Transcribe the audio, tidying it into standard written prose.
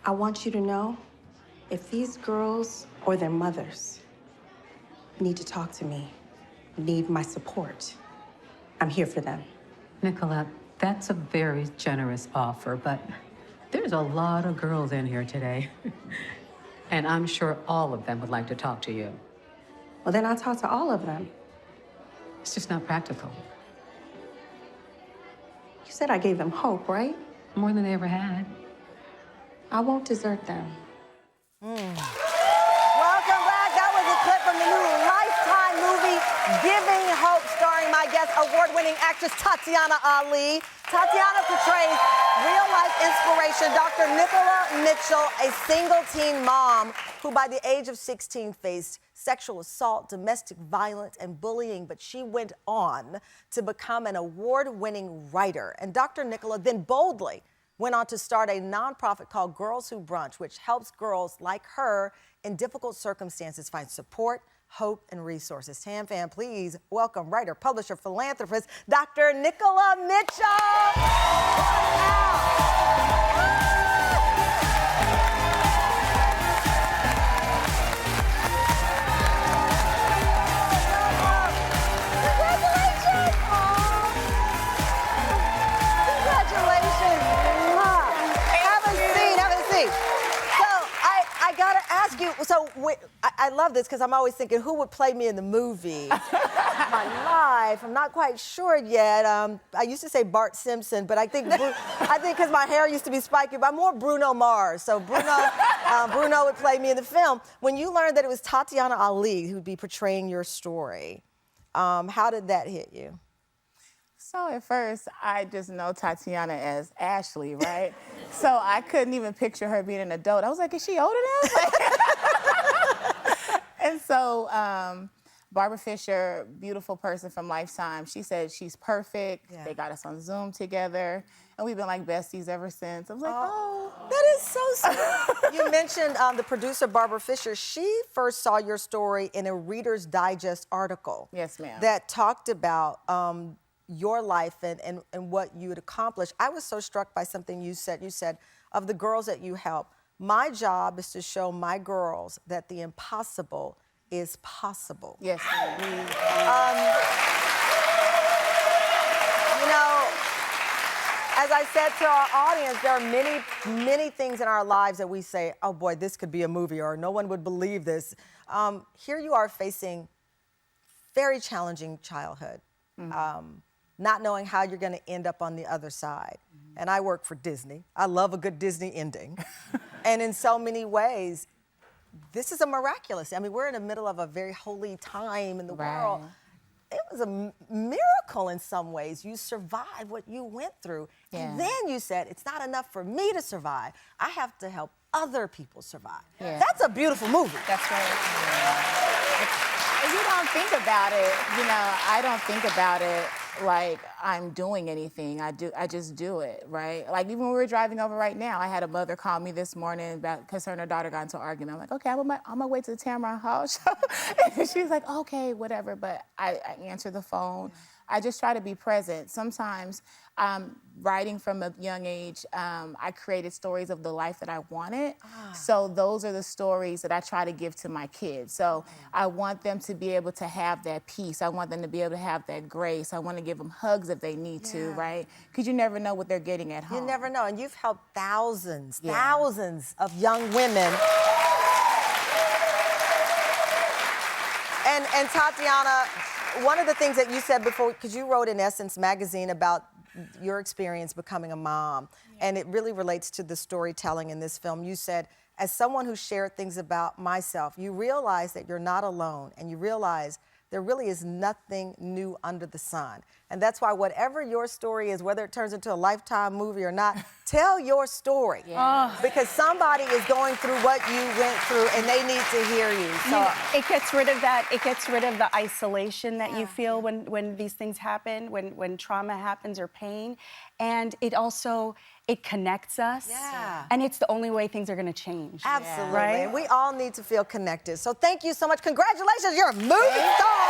I want you to know, if these girls or their mothers need to talk to me, need my support, I'm here for them. Nicolette, that's a very generous offer, but there's a lot of girls in here today. And I'm sure all of them would like to talk to you. Well, then I'll talk to all of them. It's just not practical. You said I gave them hope, right? More than they ever had. I won't desert them. Welcome back. That was a clip from the new Lifetime movie, Giving Hope, starring my guest, award-winning actress Tatyana Ali. Tatyana portrays real-life inspiration Dr. Nicola Mitchell, a single-teen mom who by the age of 16 faced sexual assault, domestic violence, and bullying, but she went on to become an award-winning writer. And Dr. Nicola then boldly went on to start a nonprofit called Girls Who Brunch, which helps girls like her in difficult circumstances find support, hope, and resources. Tam Fam, please welcome writer, publisher, philanthropist, Dr. Nicola Mitchell. So I love this because I'm always thinking, who would play me in the movie? My life, I'm not quite sure yet. I used to say Bart Simpson, but I think because my hair used to be spiky, but I'm more Bruno Mars. So Bruno would play me in the film. When you learned that it was Tatyana Ali who'd be portraying your story, how did that hit you? So at first, I just know Tatyana as Ashley, right? So I couldn't even picture her being an adult. I was like, is she older now? And so Barbara Fisher, beautiful person from Lifetime, she said she's perfect. Yeah. They got us on Zoom together, and we've been like besties ever since. I was like, oh. That is so sweet. You mentioned the producer, Barbara Fisher. She first saw your story in a Reader's Digest article. Yes, ma'am. That talked about your life and what you had accomplished. I was so struck by something you said. You said, of the girls that you help, my job is to show my girls that the impossible is possible. Yes, ma'am. You know, as I said to our audience, there are many things in our lives that we say, oh boy, this could be a movie, or no one would believe this. Here you are facing very challenging childhood. Not knowing how you're going to end up on the other side. And I work for Disney. I love a good Disney ending. And in so many ways, this is a miraculous. I mean, we're in the middle of a very holy time in the world. It was a miracle in some ways. You survived what you went through. Yeah. And then you said, it's not enough for me to survive. I have to help other people survive. Yeah. That's a beautiful movie. That's right. You don't think about it, you know, I don't think about it like I'm doing anything. I just do it, right? Like even when we were driving over right now, I had a mother call me this morning because her and her daughter got into an argument. I'm like, okay, I'm on my way to the Tamron Hall show. And she was like, okay, whatever. But I answer the phone. I just try to be present. Sometimes writing from a young age, I created stories of the life that I wanted. So those are the stories that I try to give to my kids. So I want them to be able to have that peace. I want them to be able to have that grace. I want to give them hugs if they need to, right? Because you never know what they're getting at home. You never know. And you've helped thousands of young women. And Tatyana, one of the things that you said before, because you wrote in Essence magazine about your experience becoming a mom, and it really relates to the storytelling in this film. You said, as someone who shared things about myself, you realize that you're not alone, and you realize there really is nothing new under the sun. And that's why whatever your story is, whether it turns into a Lifetime movie or not, tell your story. Because somebody is going through what you went through and they need to hear you. So it gets rid of that, it gets rid of the isolation that you feel when these things happen, when trauma happens or pain. And it also, it connects us. And it's the only way things are gonna change. Absolutely. Right? We all need to feel connected. So thank you so much. Congratulations, you're a movie star.